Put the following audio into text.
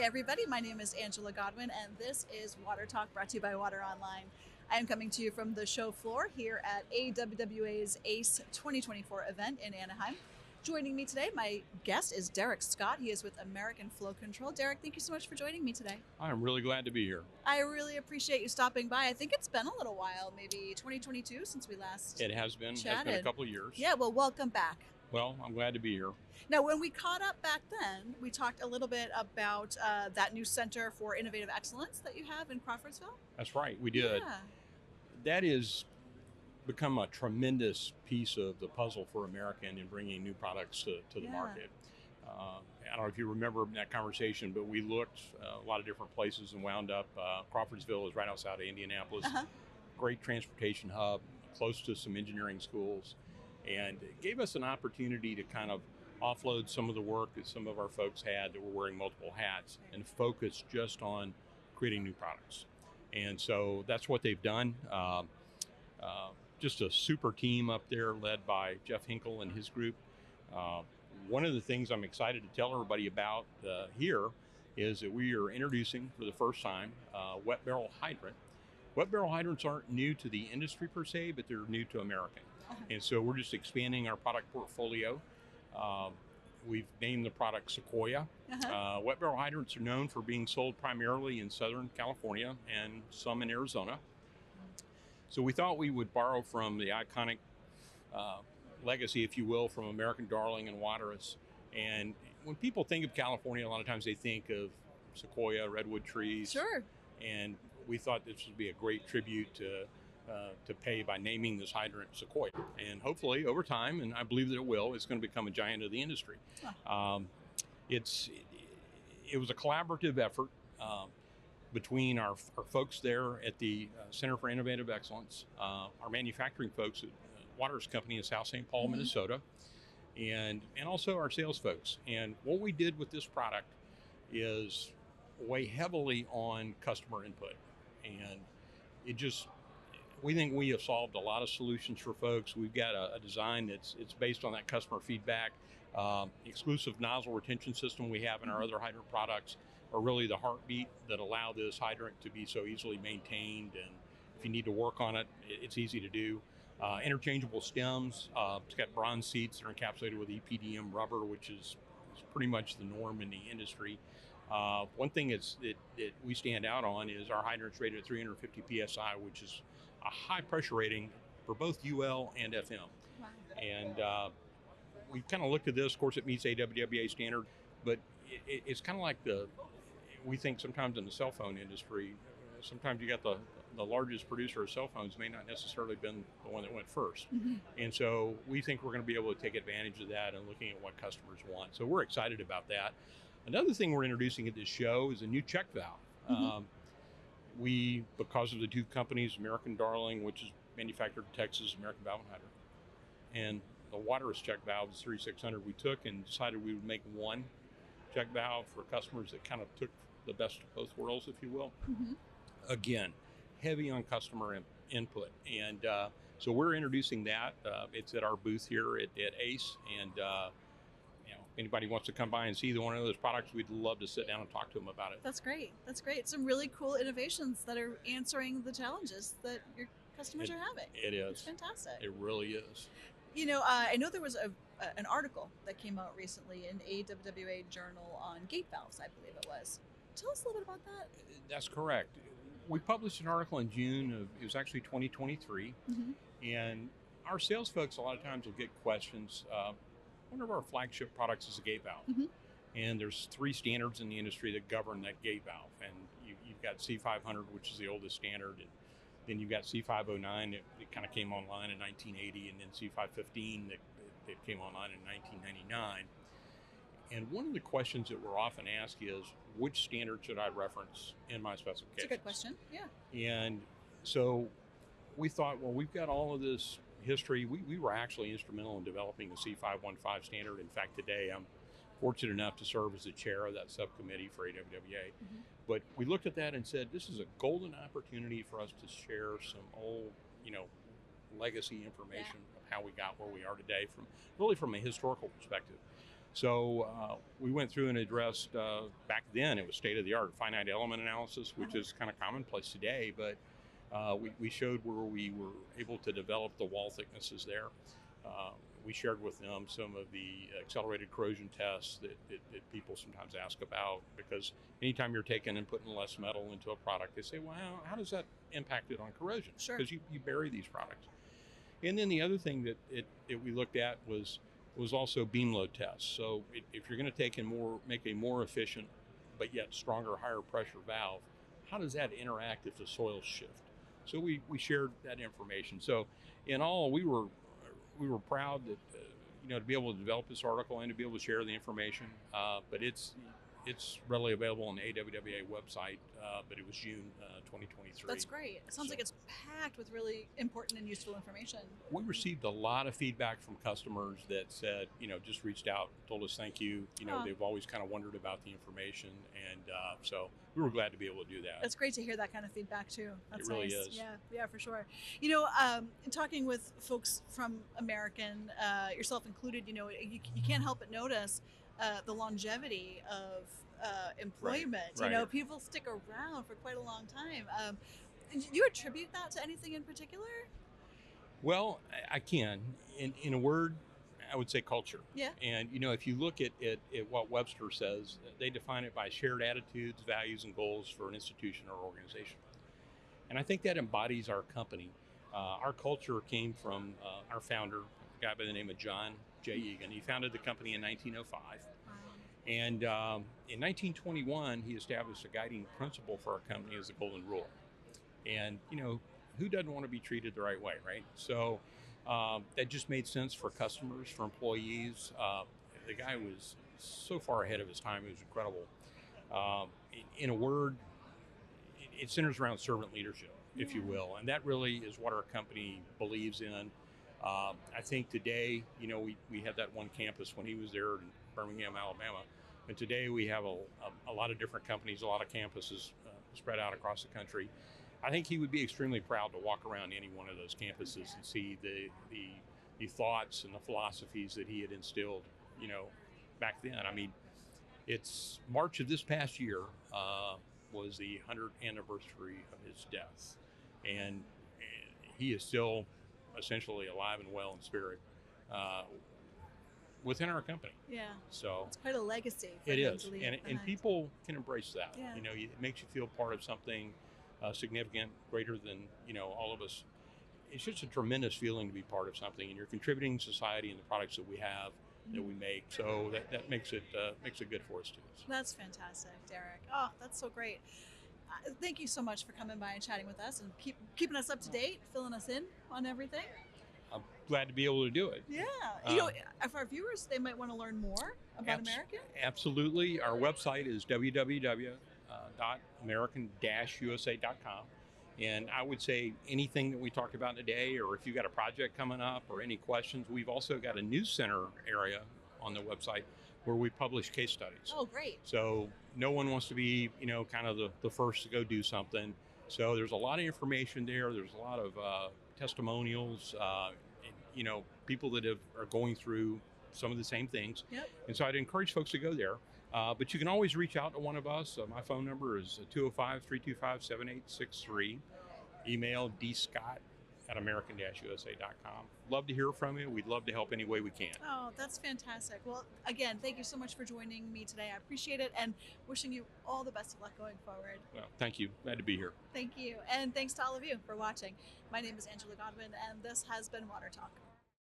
everybody. My name is Angela Godwin, and this is Water Talk, brought to you by Water Online. I am coming to you from the show floor here at AWWA's ACE 2024 event in Anaheim. Joining me today, my guest is Derek Scott. He is with American Flow Control. Derek, thank you so much for joining me today. I'm really glad to be here. I really appreciate you stopping by. I think it's been a little while, maybe 2022 since we last chatted. It has been a couple of years. Yeah, well, welcome back. Well, I'm glad to be here. Now, when we caught up back then, we talked a little bit about that new Center for Innovative Excellence that you have in Crawfordsville. That's right, we did. Yeah. That has become a tremendous piece of the puzzle for American in bringing new products to the market. I don't know if you remember that conversation, but we looked a lot of different places and wound up. Crawfordsville is right outside of Indianapolis. Great transportation hub, close to some engineering schools. And it gave us an opportunity to kind of offload some of the work that some of our folks had that were wearing multiple hats and focus just on creating new products. And so that's what they've done. Just a super team up there led by Jeff Hinkle and his group. One of the things I'm excited to tell everybody about here is that we are introducing for the first time wet barrel hydrant. Wet barrel hydrants aren't new to the industry per se, but they're new to American. And so we're just expanding our product portfolio. We've named the product SEQUOIA. Wet barrel hydrants are known for being sold primarily in Southern California and some in Arizona. So we thought we would borrow from the iconic legacy, if you will, from American Darling and Waterous. And when people think of California, a lot of times they think of sequoia, redwood trees. Sure. And we thought this would be a great tribute to pay by naming this hydrant SEQUOIA. And hopefully over time, and I believe that it will, it's going to become a giant of the industry. It was a collaborative effort between our folks there at the Center for Innovative Excellence, our manufacturing folks at Waterous Company in South St. Paul, Minnesota, and also our sales folks. And what we did with this product is weigh heavily on customer input. And we think we have solved a lot of solutions for folks. We've got a design it's based on that customer feedback. Exclusive nozzle retention system we have in our other hydrant products are really the heartbeat that allow this hydrant to be so easily maintained. And if you need to work on it, it's easy to do. Interchangeable stems. It's got bronze seats that are encapsulated with EPDM rubber, which is pretty much the norm in the industry. One thing that we stand out on is our hydrants rated at 350 PSI, which is a high pressure rating for both UL and FM. Wow. And we kind of looked at this. Of course, it meets AWWA standard, but it's kind of like we think sometimes in the cell phone industry, sometimes you got the largest producer of cell phones may not necessarily been the one that went first. And so we think we're going to be able to take advantage of that and looking at what customers want. So we're excited about that. Another thing we're introducing at this show is a new check valve. Because of the two companies, American Darling, which is manufactured in Texas, American Valve and Hydrant, and the Waterous check valve, the 3600, we took and decided we would make one check valve for customers that kind of took the best of both worlds, if you will. Again, heavy on customer input. And so we're introducing that. It's at our booth here at ACE. And if anybody wants to come by and see one of those products, we'd love to sit down and talk to them about it. That's great. That's great. Some really cool innovations that are answering the challenges that your customers are having. It is. It's fantastic. It really is. I know there was an article that came out recently in AWWA Journal on gate valves, I believe it was. Tell us a little bit about that. That's correct. We published an article in June it was actually 2023. And our sales folks a lot of times will get questions. One of our flagship products is a gate valve. And there's 3 standards in the industry that govern that gate valve. And you've got C500, which is the oldest standard. And then you've got C509 that kind of came online in 1980. And then C515 that came online in 1999. And one of the questions that we're often asked is, which standard should I reference in my specifications? It's a good question, yeah. And so we thought, well, we've got all of this history. We were actually instrumental in developing the C515 standard. In fact, today I'm fortunate enough to serve as the chair of that subcommittee for AWWA. But we looked at that and said, this is a golden opportunity for us to share some old, legacy information of how we got where we are today from a historical perspective. So we went through and addressed, back then it was state-of-the-art finite element analysis, which is kind of commonplace today, but we showed where we were able to develop the wall thicknesses there. We shared with them some of the accelerated corrosion tests that people sometimes ask about, because anytime you're taking and putting less metal into a product, they say, well, how does that impact it on corrosion? Sure. Because you bury these products. And then the other thing that we looked at was also beam load tests. So if you're going to take and make a more efficient but yet stronger, higher pressure valve, how does that interact if the soils shift? So we shared that information. So in all, we were proud that to be able to develop this article and to be able to share the information. But it's readily available on the AWWA website. But it was June 2023. That's great. It sounds like it's packed with really important and useful information. We received a lot of feedback from customers that said, just reached out, told us thank you. They've always kind of wondered about the information, and so we were glad to be able to do that. It's great to hear that kind of feedback too. That's it really nice. is. Yeah, for sure. Talking with folks from American, yourself included, you can't help but notice the longevity of employment. Right. People stick around for quite a long time. Do you attribute that to anything in particular? Well, I can. In a word, I would say culture. Yeah. And if you look at what Webster says, they define it by shared attitudes, values, and goals for an institution or organization. And I think that embodies our company. Our culture came from our founder, a guy by the name of John J. Eagan. He founded the company in 1905. And in 1921, he established a guiding principle for our company as the golden rule. And, who doesn't want to be treated the right way, right? So that just made sense for customers, for employees. The guy was so far ahead of his time. It was incredible. In a word, it centers around servant leadership, if you will. And that really is what our company believes in. I think today, we had that one campus when he was there in Birmingham, Alabama. And today we have a lot of different companies, a lot of campuses spread out across the country. I think he would be extremely proud to walk around any one of those campuses and see the thoughts and the philosophies that he had instilled, back then. I mean, it's March of this past year was the 100th anniversary of his death. And he is still essentially alive and well in spirit within our company. Yeah. So it's quite a legacy. It is, and people can embrace that. Yeah. It makes you feel part of something significant, greater than all of us. It's just a tremendous feeling to be part of something, and you're contributing to society and the products that we have, that we make. So that makes it good for us too. That's fantastic, Derek. Oh, that's so great. Thank you so much for coming by and chatting with us and keeping us up to date, filling us in on everything. I'm glad to be able to do it. Yeah. For our viewers, they might want to learn more about American. Absolutely. Our website is www.american-usa.com. And I would say anything that we talked about today, or if you've got a project coming up or any questions, we've also got a news center area on the website where we publish case studies. Oh, great. So no one wants to be, kind of the first to go do something. So there's a lot of information there. There's a lot of testimonials, people that are going through some of the same things. Yep. And so I'd encourage folks to go there. But you can always reach out to one of us. My phone number is 205-325-7863. Email dscott@american-usa.com. Love to hear from you. We'd love to help any way we can. Oh, that's fantastic. Well, again, thank you so much for joining me today. I appreciate it, and wishing you all the best of luck going forward. Well, thank you. Glad to be here. Thank you. And thanks to all of you for watching. My name is Angela Godwin, and this has been Water Talk.